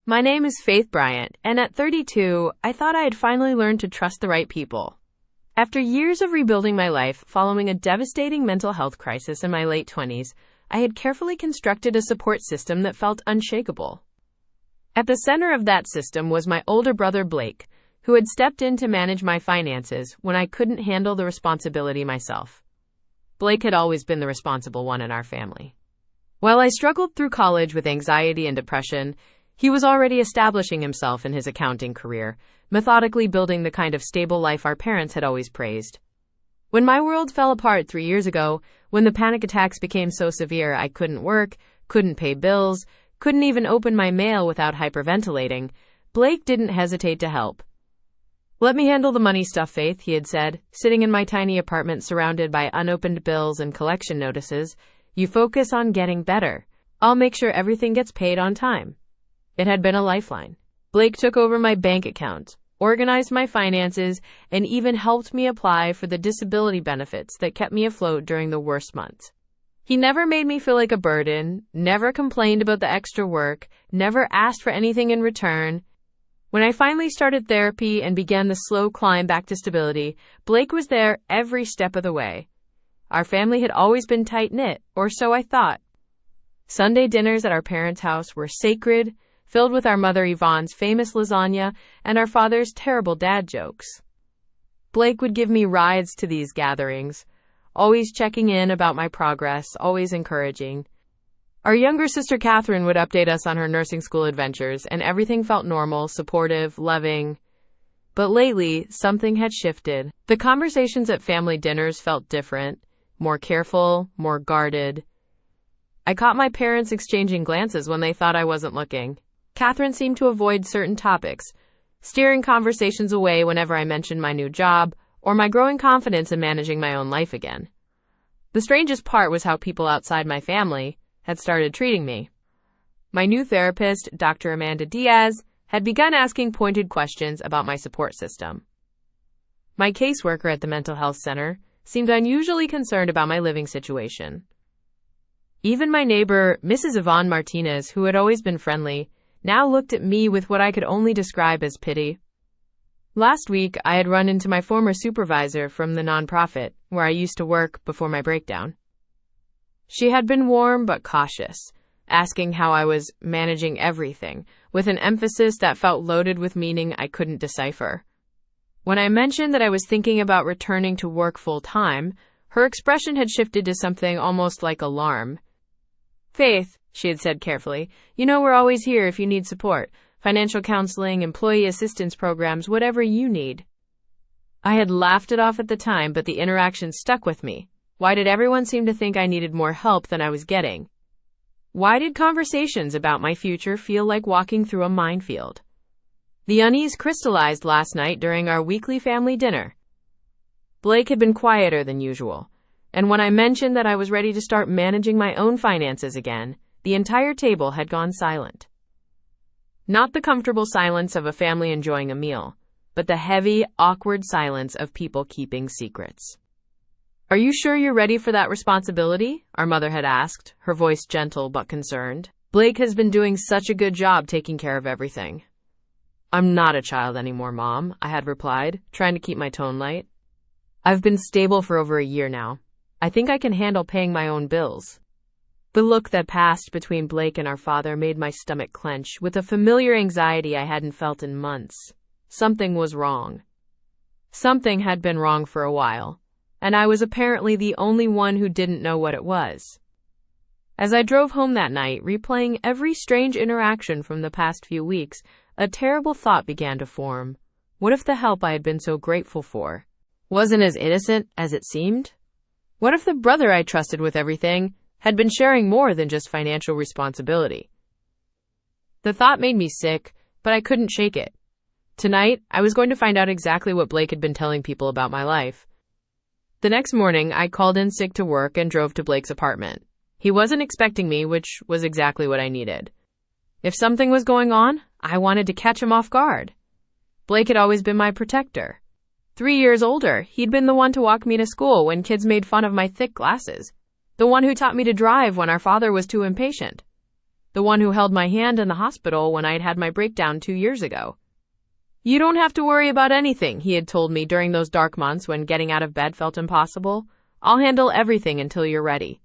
My name is Faith Bryant, and at 32, I thought I had finally learned to trust the right people. After years of rebuilding my life following a devastating mental health crisis in my late 20s, I had carefully constructed a support system that felt unshakable. At the center of that system was my older brother Blake, who had stepped in to manage my finances when I couldn't handle the responsibility myself. Blake had always been the responsible one in our family. While I struggled through college with anxiety and depression, he was already establishing himself in his accounting career, methodically building the kind of stable life our parents had always praised. When my world fell apart 3 years ago, when the panic attacks became so severe I couldn't work, couldn't pay bills, couldn't even open my mail without hyperventilating, Blake didn't hesitate to help. "Let me handle the money stuff, Faith," he had said, sitting in my tiny apartment surrounded by unopened bills and collection notices. "You focus on getting better. I'll make sure everything gets paid on time." It had been a lifeline. Blake took over my bank account, organized my finances, and even helped me apply for the disability benefits that kept me afloat during the worst months. He never made me feel like a burden, never complained about the extra work, never asked for anything in return. When I finally started therapy and began the slow climb back to stability, Blake was there every step of the way. Our family had always been tight-knit, or so I thought. Sunday dinners at our parents' house were sacred, filled with our mother Yvonne's famous lasagna and our father's terrible dad jokes. Blake would give me rides to these gatherings, always checking in about my progress, always encouraging. Our younger sister Catherine would update us on her nursing school adventures, and everything felt normal, supportive, loving. But lately, something had shifted. The conversations at family dinners felt different, more careful, more guarded. I caught my parents exchanging glances when they thought I wasn't looking. Catherine seemed to avoid certain topics, steering conversations away whenever I mentioned my new job or my growing confidence in managing my own life again. The strangest part was how people outside my family had started treating me. My new therapist, Dr. Amanda Diaz, had begun asking pointed questions about my support system. My caseworker at the mental health center seemed unusually concerned about my living situation. Even my neighbor, Mrs. Yvonne Martinez, who had always been friendly, now looked at me with what I could only describe as pity. Last week, I had run into my former supervisor from the nonprofit where I used to work before my breakdown. She had been warm but cautious, asking how I was managing everything, with an emphasis that felt loaded with meaning I couldn't decipher. When I mentioned that I was thinking about returning to work full-time, her expression had shifted to something almost like alarm. "Faith," she had said carefully, "you know we're always here if you need support. Financial counseling, employee assistance programs, whatever you need." I had laughed it off at the time, but the interaction stuck with me. Why did everyone seem to think I needed more help than I was getting? Why did conversations about my future feel like walking through a minefield? The unease crystallized last night during our weekly family dinner. Blake had been quieter than usual, and when I mentioned that I was ready to start managing my own finances again, the entire table had gone silent. Not the comfortable silence of a family enjoying a meal, but the heavy, awkward silence of people keeping secrets. "Are you sure you're ready for that responsibility?" our mother had asked, her voice gentle but concerned. "Blake has been doing such a good job taking care of everything." "I'm not a child anymore, Mom," I had replied, trying to keep my tone light. "I've been stable for over a year now. I think I can handle paying my own bills." The look that passed between Blake and our father made my stomach clench with a familiar anxiety I hadn't felt in months. Something was wrong. Something had been wrong for a while, and I was apparently the only one who didn't know what it was. As I drove home that night, replaying every strange interaction from the past few weeks, a terrible thought began to form. What if the help I had been so grateful for wasn't as innocent as it seemed? What if the brother I trusted with everything had been sharing more than just financial responsibility? The thought made me sick, but I couldn't shake it. Tonight, I was going to find out exactly what Blake had been telling people about my life. The next morning, I called in sick to work and drove to Blake's apartment. He wasn't expecting me, which was exactly what I needed. If something was going on, I wanted to catch him off guard. Blake had always been my protector. 3 years older, he'd been the one to walk me to school when kids made fun of my thick glasses. The one who taught me to drive when our father was too impatient. the one who held my hand in the hospital when I'd had my breakdown 2 years ago. You don't have to worry about anything, he had told me during those dark months when getting out of bed felt impossible. I'll handle everything until you're ready.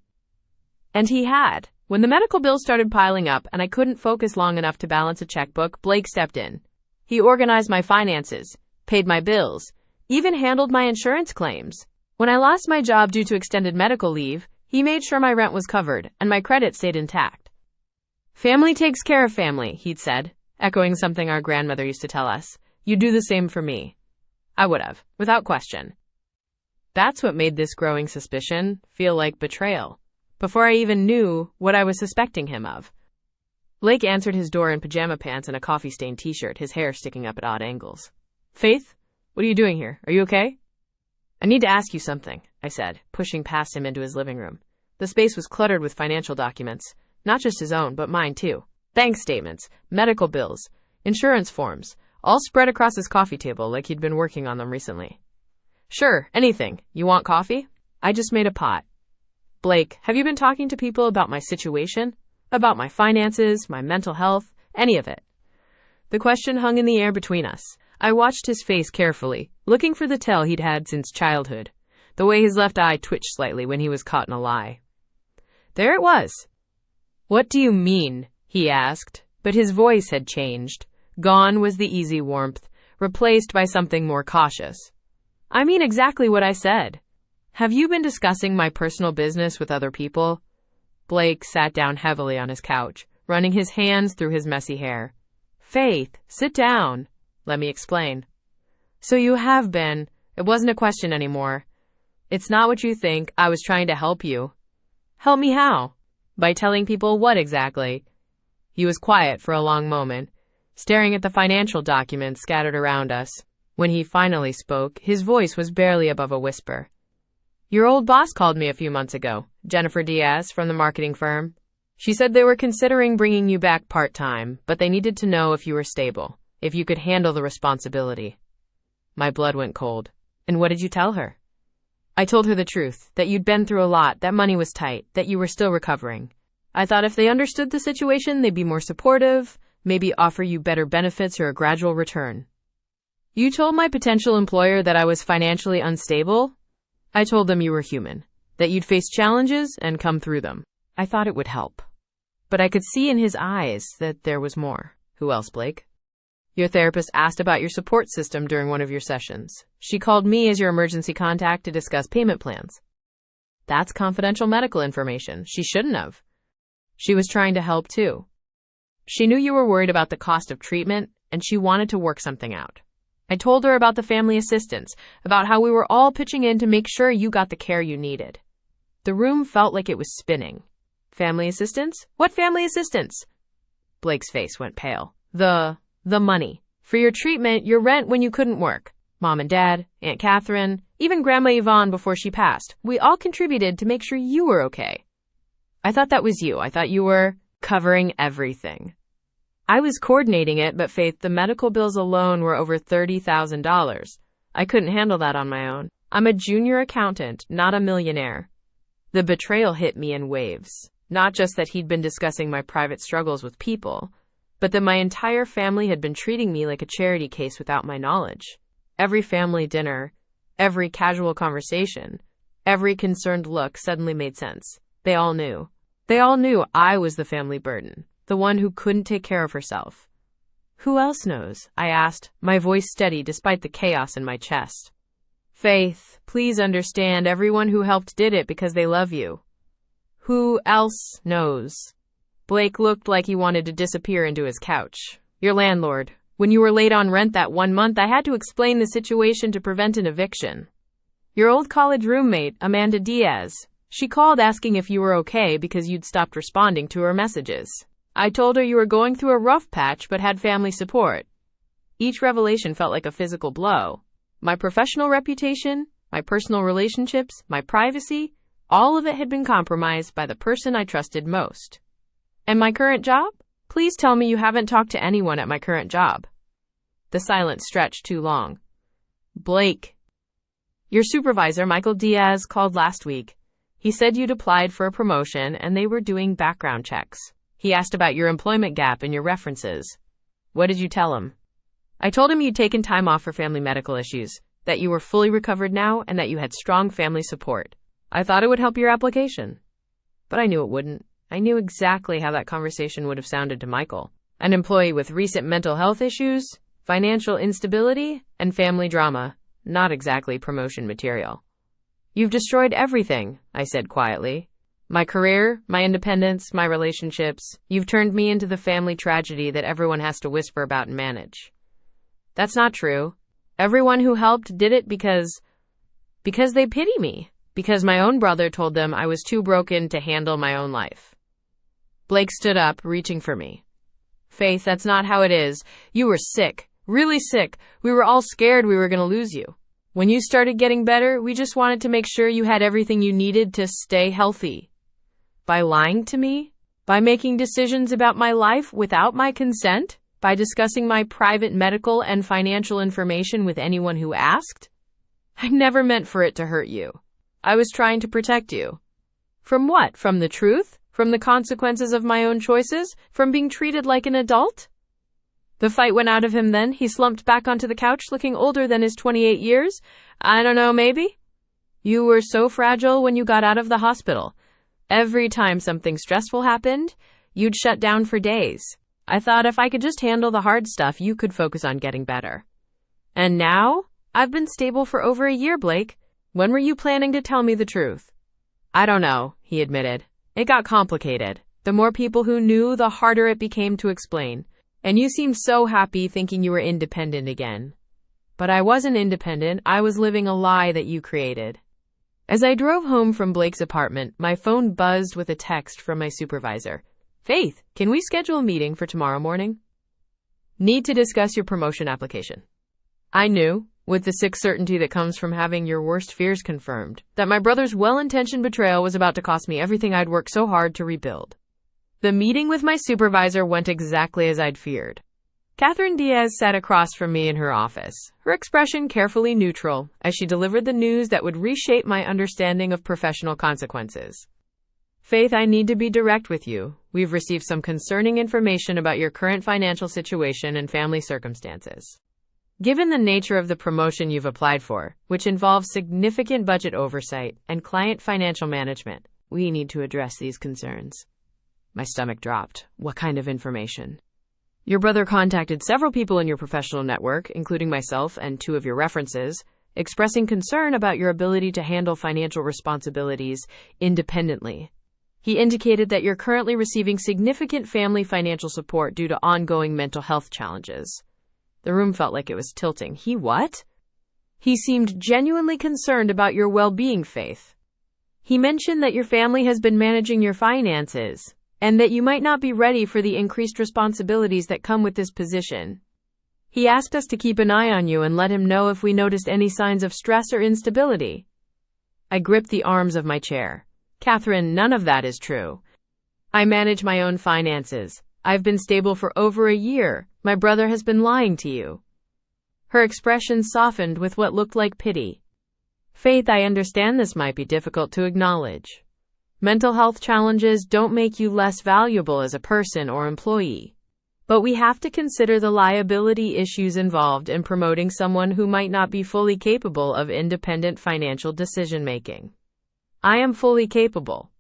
And he had. When the medical bills started piling up and I couldn't focus long enough to balance a checkbook, Blake stepped in. He organized my finances, paid my bills, even handled my insurance claims. When I lost my job due to extended medical leave, he made sure my rent was covered and my credit stayed intact. Family takes care of family, he'd said, echoing something our grandmother used to tell us. You do the same for me. I would have, without question. That's what made this growing suspicion feel like betrayal, before I even knew what I was suspecting him of. Blake answered his door in pajama pants and a coffee-stained t-shirt, his hair sticking up at odd angles. Faith, what are you doing here? Are you okay? I need to ask you something, I said, pushing past him into his living room. The space was cluttered with financial documents, not just his own, but mine too. Bank statements, medical bills, insurance forms, all spread across his coffee table like he'd been working on them recently. Sure, anything. You want coffee? I just made a pot. Blake, have you been talking to people about my situation? About my finances, my mental health, any of it? The question hung in the air between us. I watched his face carefully, looking for the tell he'd had since childhood, the way his left eye twitched slightly when he was caught in a lie. There it was. What do you mean? He asked, but his voice had changed. Gone was the easy warmth, replaced by something more cautious. I mean exactly what I said. Have you been discussing my personal business with other people? Blake sat down heavily on his couch, running his hands through his messy hair. Faith, sit down. Let me explain. So you have been. It wasn't a question anymore. It's not what you think. I was trying to help you. Help me how? By telling people what exactly? He was quiet for a long moment, staring at the financial documents scattered around us. When he finally spoke, his voice was barely above a whisper. Your old boss called me a few months ago, Jennifer Diaz from the marketing firm. She said they were considering bringing you back part-time, but they needed to know if you were stable, if you could handle the responsibility. My blood went cold. And what did you tell her? I told her the truth, that you'd been through a lot, that money was tight, that you were still recovering. I thought if they understood the situation, they'd be more supportive, maybe offer you better benefits or a gradual return. You told my potential employer that I was financially unstable? I told them you were human, that you'd face challenges and come through them. I thought it would help. But I could see in his eyes that there was more. Who else, Blake? Your therapist asked about your support system during one of your sessions. She called me as your emergency contact to discuss payment plans. That's confidential medical information. She shouldn't have. She was trying to help too. She knew you were worried about the cost of treatment, and she wanted to work something out. I told her about the family assistance, about how we were all pitching in to make sure you got the care you needed. The room felt like it was spinning. Family assistance? What family assistance? Blake's face went pale. The money. For your treatment, your rent when you couldn't work. Mom and Dad, Aunt Catherine, even Grandma Yvonne before she passed. We all contributed to make sure you were okay. I thought that was you. I thought you were covering everything. I was coordinating it, but Faith, the medical bills alone were over $30,000. I couldn't handle that on my own. I'm a junior accountant, not a millionaire. The betrayal hit me in waves. Not just that he'd been discussing my private struggles with people, but that my entire family had been treating me like a charity case without my knowledge. Every family dinner, every casual conversation, every concerned look suddenly made sense. They all knew. They all knew I was the family burden, the one who couldn't take care of herself. Who else knows? I asked, my voice steady despite the chaos in my chest. Faith, please understand, everyone who helped did it because they love you. Who else knows? Blake looked like he wanted to disappear into his couch. Your landlord. When you were late on rent that 1 month, I had to explain the situation to prevent an eviction. Your old college roommate, Amanda Diaz. She called asking if you were okay because you'd stopped responding to her messages. I told her you were going through a rough patch but had family support. Each revelation felt like a physical blow. My professional reputation, my personal relationships, my privacy, all of it had been compromised by the person I trusted most. And my current job? Please tell me you haven't talked to anyone at my current job. The silence stretched too long. Blake. Your supervisor, Michael Diaz, called last week. He said you'd applied for a promotion and they were doing background checks. He asked about your employment gap and your references. What did you tell him? I told him you'd taken time off for family medical issues, that you were fully recovered now, and that you had strong family support. I thought it would help your application. But I knew it wouldn't. I knew exactly how that conversation would have sounded to Michael. An employee with recent mental health issues, financial instability, and family drama. Not exactly promotion material. You've destroyed everything, I said quietly. My career, my independence, my relationships. You've turned me into the family tragedy that everyone has to whisper about and manage. That's not true. Everyone who helped did it because they pity me. Because my own brother told them I was too broken to handle my own life. Blake stood up, reaching for me. Faith, that's not how it is. You were sick. Really sick. We were all scared we were going to lose you. When you started getting better, we just wanted to make sure you had everything you needed to stay healthy. By lying to me? By making decisions about my life without my consent? By discussing my private medical and financial information with anyone who asked? I never meant for it to hurt you. I was trying to protect you. From what? From the truth? From the consequences of my own choices? From being treated like an adult? The fight went out of him then. He slumped back onto the couch, looking older than his 28 years. I don't know, maybe? You were so fragile when you got out of the hospital. Every time something stressful happened, you'd shut down for days. I thought if I could just handle the hard stuff, you could focus on getting better. And now? I've been stable for over a year, Blake. When were you planning to tell me the truth? I don't know, he admitted. It got complicated. The more people who knew, the harder it became to explain. And you seemed so happy thinking you were independent again. But I wasn't independent. I was living a lie that you created. As I drove home from Blake's apartment, my phone buzzed with a text from my supervisor. Faith, can we schedule a meeting for tomorrow morning? Need to discuss your promotion application. I knew, with the sick certainty that comes from having your worst fears confirmed, that my brother's well-intentioned betrayal was about to cost me everything I'd worked so hard to rebuild. The meeting with my supervisor went exactly as I'd feared. Catherine Diaz sat across from me in her office, her expression carefully neutral, as she delivered the news that would reshape my understanding of professional consequences. Faith, I need to be direct with you. We've received some concerning information about your current financial situation and family circumstances. Given the nature of the promotion you've applied for, which involves significant budget oversight and client financial management, we need to address these concerns. My stomach dropped. What kind of information? Your brother contacted several people in your professional network, including myself and 2 of your references, expressing concern about your ability to handle financial responsibilities independently. He indicated that you're currently receiving significant family financial support due to ongoing mental health challenges. The room felt like it was tilting. He what? He seemed genuinely concerned about your well-being, Faith. He mentioned that your family has been managing your finances, and that you might not be ready for the increased responsibilities that come with this position. He asked us to keep an eye on you and let him know if we noticed any signs of stress or instability. I gripped the arms of my chair. Catherine, none of that is true. I manage my own finances. I've been stable for over a year. My brother has been lying to you. Her expression softened with what looked like pity. Faith, I understand this might be difficult to acknowledge. Mental health challenges don't make you less valuable as a person or employee. But we have to consider the liability issues involved in promoting someone who might not be fully capable of independent financial decision-making. I am fully capable.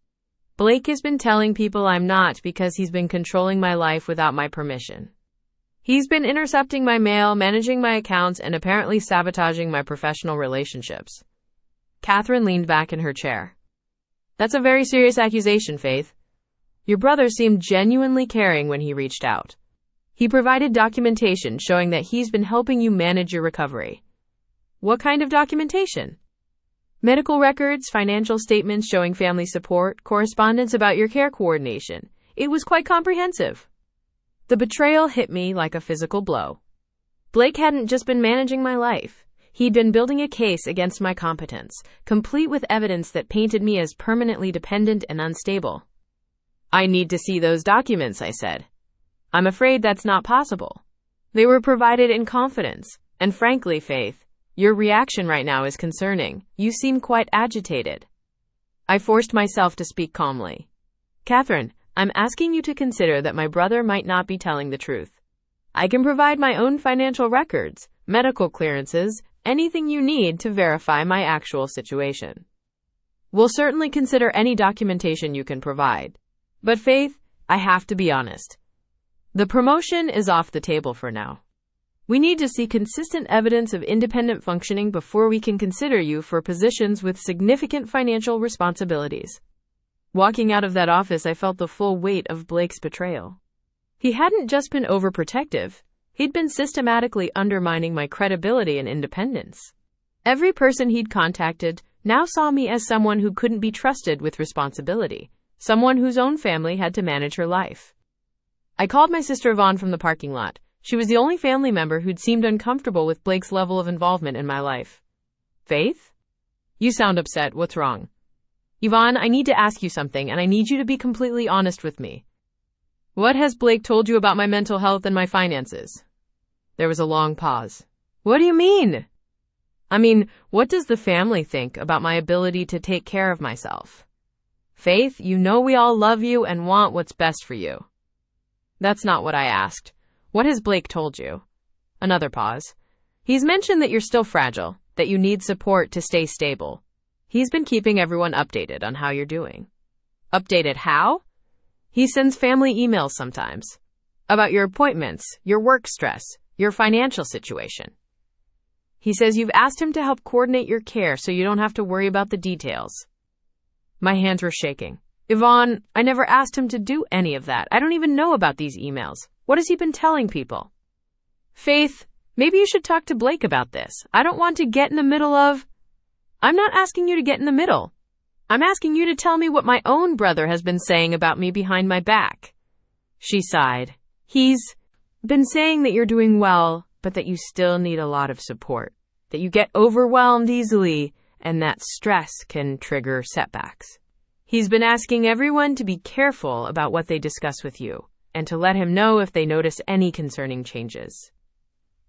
Blake has been telling people I'm not because he's been controlling my life without my permission. He's been intercepting my mail, managing my accounts, and apparently sabotaging my professional relationships. Catherine leaned back in her chair. That's a very serious accusation, Faith. Your brother seemed genuinely caring when he reached out. He provided documentation showing that he's been helping you manage your recovery. What kind of documentation? Medical records, financial statements showing family support, correspondence about your care coordination. It was quite comprehensive. The betrayal hit me like a physical blow. Blake hadn't just been managing my life. He'd been building a case against my competence, complete with evidence that painted me as permanently dependent and unstable. I need to see those documents, I said. I'm afraid that's not possible. They were provided in confidence, and frankly, Faith, your reaction right now is concerning. You seem quite agitated. I forced myself to speak calmly. Catherine, I'm asking you to consider that my brother might not be telling the truth. I can provide my own financial records, medical clearances, anything you need to verify my actual situation. We'll certainly consider any documentation you can provide. But Faith, I have to be honest. The promotion is off the table for now. We need to see consistent evidence of independent functioning before we can consider you for positions with significant financial responsibilities. Walking out of that office, I felt the full weight of Blake's betrayal. He hadn't just been overprotective. He'd been systematically undermining my credibility and independence. Every person he'd contacted now saw me as someone who couldn't be trusted with responsibility, someone whose own family had to manage her life. I called my sister Yvonne from the parking lot. She was the only family member who'd seemed uncomfortable with Blake's level of involvement in my life. Faith? You sound upset. What's wrong? Yvonne, I need to ask you something, and I need you to be completely honest with me. What has Blake told you about my mental health and my finances? There was a long pause. What do you mean? What does the family think about my ability to take care of myself? Faith, you know we all love you and want what's best for you. That's not what I asked. What has Blake told you? Another pause. He's mentioned that you're still fragile, that you need support to stay stable. He's been keeping everyone updated on how you're doing. Updated how? He sends family emails sometimes. About your appointments, your work stress, your financial situation. He says you've asked him to help coordinate your care so you don't have to worry about the details. My hands were shaking. Yvonne, I never asked him to do any of that. I don't even know about these emails. What has he been telling people? Faith, maybe you should talk to Blake about this. I don't want to get in the middle of... I'm not asking you to get in the middle. I'm asking you to tell me what my own brother has been saying about me behind my back. She sighed. He's been saying that you're doing well, but that you still need a lot of support, that you get overwhelmed easily, and that stress can trigger setbacks. He's been asking everyone to be careful about what they discuss with you, and to let him know if they notice any concerning changes.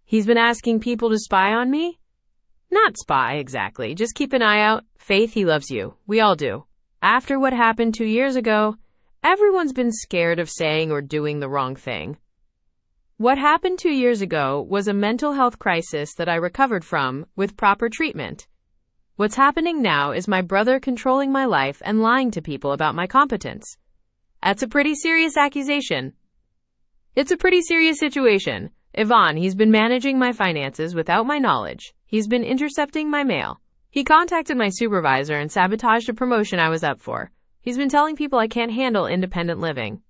He's been asking people to spy on me? Not spy, exactly. Just keep an eye out. Faith, he loves you. We all do. After what happened 2 years ago, everyone's been scared of saying or doing the wrong thing. What happened 2 years ago was a mental health crisis that I recovered from with proper treatment. What's happening now is my brother controlling my life and lying to people about my competence. That's a pretty serious accusation. It's a pretty serious situation. Yvonne, he's been managing my finances without my knowledge. He's been intercepting my mail. He contacted my supervisor and sabotaged a promotion I was up for. He's been telling people I can't handle independent living.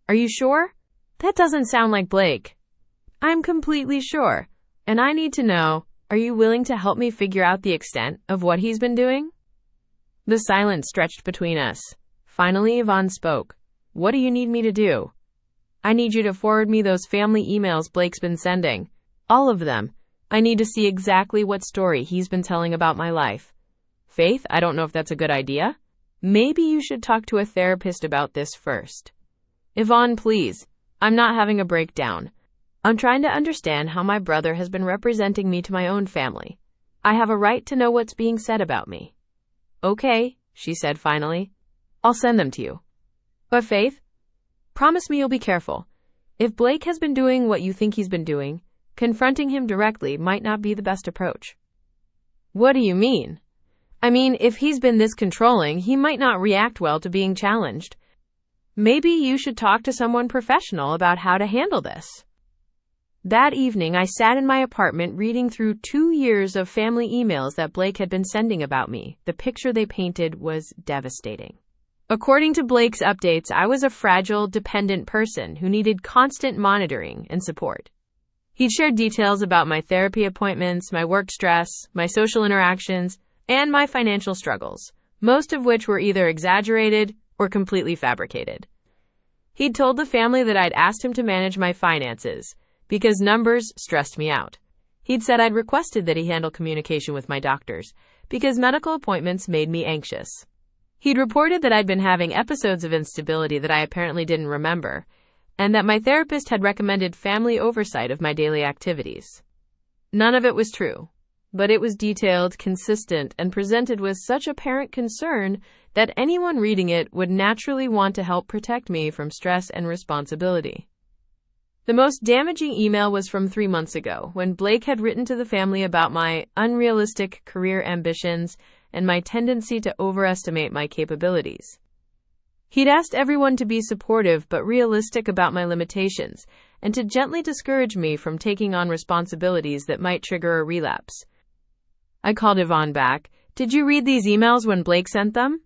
Are you sure? That doesn't sound like Blake. I'm completely sure. And I need to know, are you willing to help me figure out the extent of what he's been doing? The silence stretched between us. Finally, Yvonne spoke. What do you need me to do? I need you to forward me those family emails Blake's been sending. All of them. I need to see exactly what story he's been telling about my life. Faith, I don't know if that's a good idea. Maybe you should talk to a therapist about this first. Yvonne, please. I'm not having a breakdown. I'm trying to understand how my brother has been representing me to my own family. I have a right to know what's being said about me. Okay, she said finally. I'll send them to you. But Faith, promise me you'll be careful. If Blake has been doing what you think he's been doing, confronting him directly might not be the best approach. What do you mean? If he's been this controlling, he might not react well to being challenged. Maybe you should talk to someone professional about how to handle this. That evening, I sat in my apartment reading through 2 years of family emails that Blake had been sending about me. The picture they painted was devastating. According to Blake's updates, I was a fragile, dependent person who needed constant monitoring and support. He'd shared details about my therapy appointments, my work stress, my social interactions, and my financial struggles, most of which were either exaggerated or completely fabricated. He'd told the family that I'd asked him to manage my finances because numbers stressed me out. He'd said I'd requested that he handle communication with my doctors because medical appointments made me anxious. He'd reported that I'd been having episodes of instability that I apparently didn't remember, and that my therapist had recommended family oversight of my daily activities. None of it was true. but it was detailed, consistent, and presented with such apparent concern that anyone reading it would naturally want to help protect me from stress and responsibility. The most damaging email was from 3 months ago, when Blake had written to the family about my unrealistic career ambitions and my tendency to overestimate my capabilities. He'd asked everyone to be supportive but realistic about my limitations, and to gently discourage me from taking on responsibilities that might trigger a relapse. I called Yvonne back. "Did you read these emails when Blake sent them?"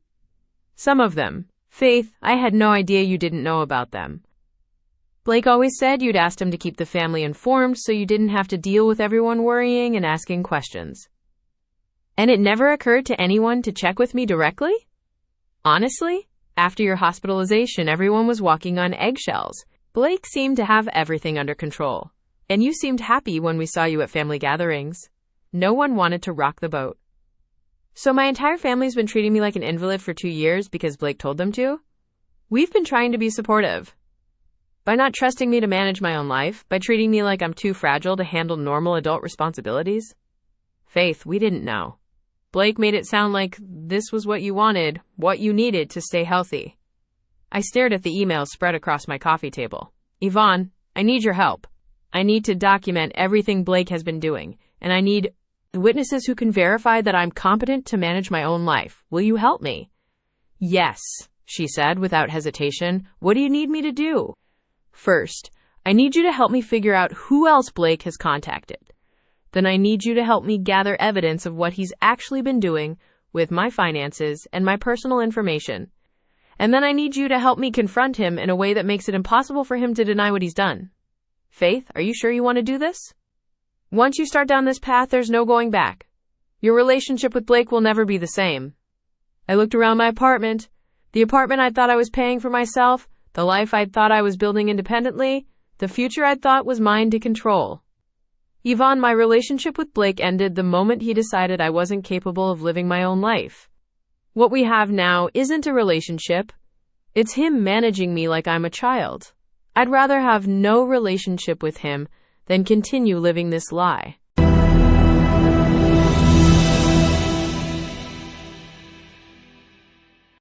"Some of them. Faith, I had no idea you didn't know about them. Blake always said you'd asked him to keep the family informed so you didn't have to deal with everyone worrying and asking questions. And it never occurred to anyone to check with me directly? Honestly, after your hospitalization, everyone was walking on eggshells. Blake seemed to have everything under control. And you seemed happy when we saw you at family gatherings. No one wanted to rock the boat. So my entire family's been treating me like an invalid for 2 years because Blake told them to? We've been trying to be supportive. By not trusting me to manage my own life, by treating me like I'm too fragile to handle normal adult responsibilities? Faith, we didn't know. Blake made it sound like this was what you wanted, what you needed to stay healthy." I stared at the email spread across my coffee table. "Yvonne, I need your help. I need to document everything Blake has been doing, and I need witnesses who can verify that I'm competent to manage my own life. Will you help me?" "Yes," she said without hesitation. "What do you need me to do?" "First, I need you to help me figure out who else Blake has contacted. Then I need you to help me gather evidence of what he's actually been doing with my finances and my personal information. And then I need you to help me confront him in a way that makes it impossible for him to deny what he's done. Faith, are you sure you want to do this? Once you start down this path, there's no going back. Your relationship with Blake will never be the same." I looked around my apartment, the apartment I thought I was paying for myself, the life I'd thought I was building independently, the future I'd thought was mine to control. Yvonne, my relationship with Blake ended the moment he decided I wasn't capable of living my own life. What we have now isn't a relationship. It's him managing me like I'm a child. I'd rather have no relationship with him than continue living this lie.